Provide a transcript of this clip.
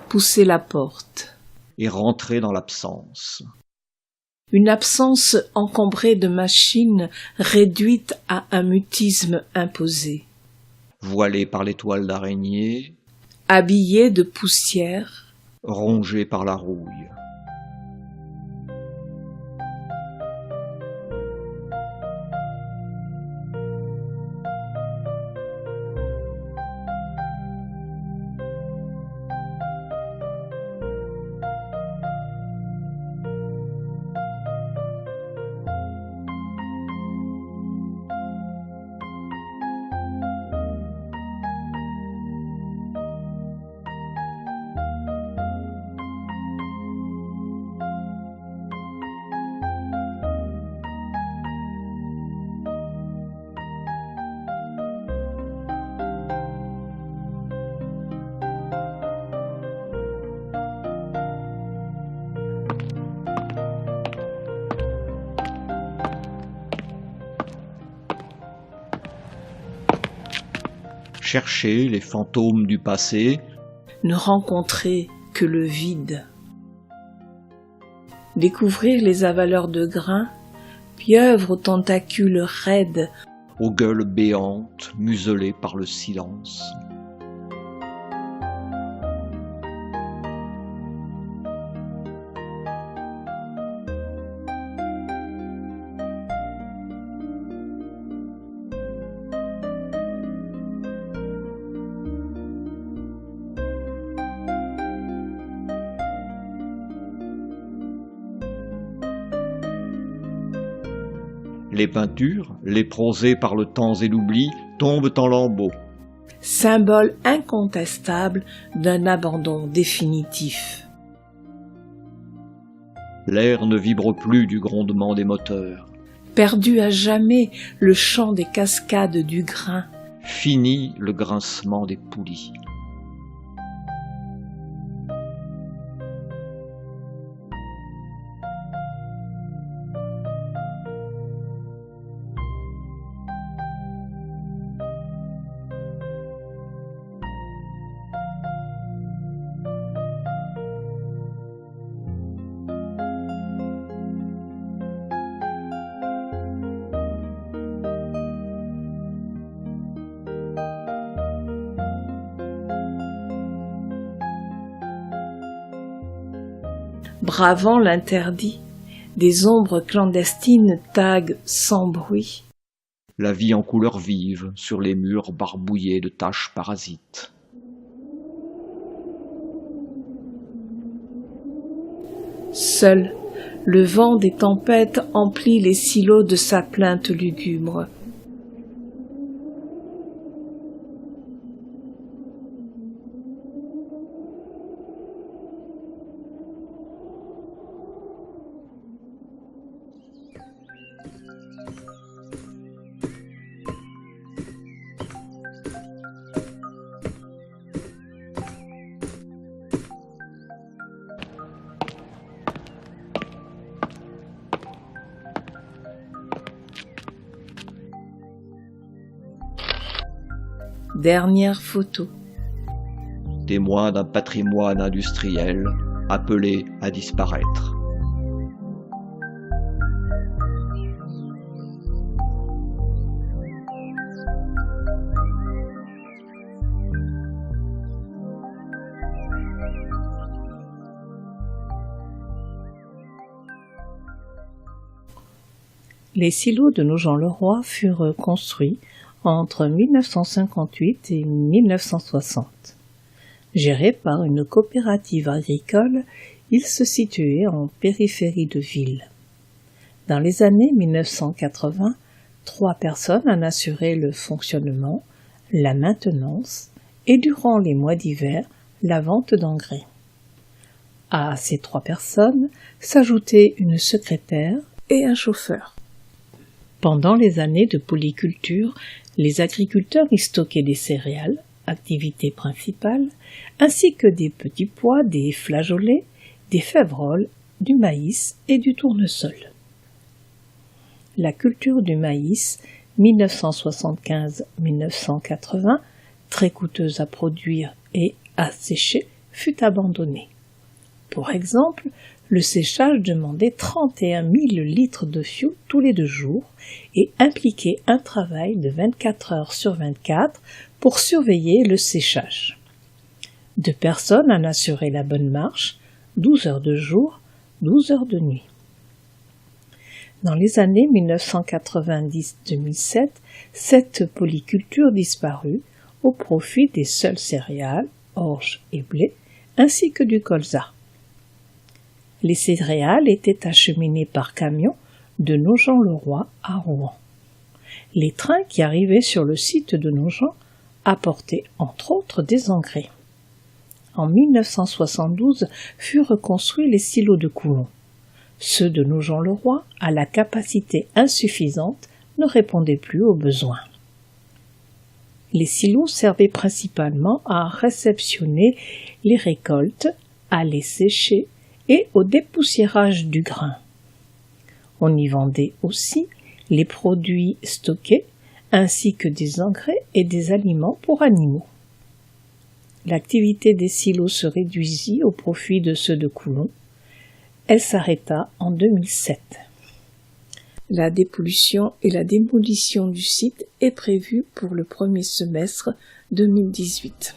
Pousser la porte. Et rentrer dans l'absence. Une absence encombrée de machines réduite à un mutisme imposé. Voilée par les toiles d'araignée. Habillée de poussière. Rongée par la rouille. Chercher les fantômes du passé. Ne rencontrer que le vide. Découvrir les avaleurs de grains, pieuvres aux tentacules raides, aux gueules béantes, muselées par le silence. Les peintures, léprosées par le temps et l'oubli, tombent en lambeaux. Symbole incontestable d'un abandon définitif. L'air ne vibre plus du grondement des moteurs. Perdu à jamais le chant des cascades du grain. Fini le grincement des poulies. Bravant l'interdit, des ombres clandestines taguent sans bruit. La vie en couleurs vives sur les murs barbouillés de taches parasites. Seul, le vent des tempêtes emplit les silos de sa plainte lugubre. Dernière photo. Témoin d'un patrimoine industriel appelé à disparaître. Les silos de Nogent-le-Roi furent construits entre 1958 et 1960. Géré par une coopérative agricole, il se situait en périphérie de ville. Dans les années 1980, 3 personnes en assuraient le fonctionnement, la maintenance et durant les mois d'hiver, la vente d'engrais. À ces 3 personnes s'ajoutaient une secrétaire et un chauffeur. Pendant les années de polyculture, les agriculteurs y stockaient des céréales, activité principale, ainsi que des petits pois, des flageolets, des févroles, du maïs et du tournesol. La culture du maïs, 1975-1980, très coûteuse à produire et à sécher, fut abandonnée. Pour exemple, le séchage demandait 31 000 litres de fioul tous les 2 jours et impliquait un travail de 24 heures sur 24 pour surveiller le séchage. 2 personnes en assuraient la bonne marche, 12 heures de jour, 12 heures de nuit. Dans les années 1990-2007, cette polyculture disparut au profit des seules céréales, orge et blé, ainsi que du colza. Les céréales étaient acheminées par camion de Nogent-le-Roi à Rouen. Les trains qui arrivaient sur le site de Nogent apportaient entre autres des engrais. En 1972 furent reconstruits les silos de Coulon. Ceux de Nogent-le-Roi, à la capacité insuffisante, ne répondaient plus aux besoins. Les silos servaient principalement à réceptionner les récoltes, à les sécher et au dépoussiérage du grain. On y vendait aussi les produits stockés, ainsi que des engrais et des aliments pour animaux. L'activité des silos se réduisit au profit de ceux de Coulon. Elle s'arrêta en 2007. La dépollution et la démolition du site est prévue pour le premier semestre 2018.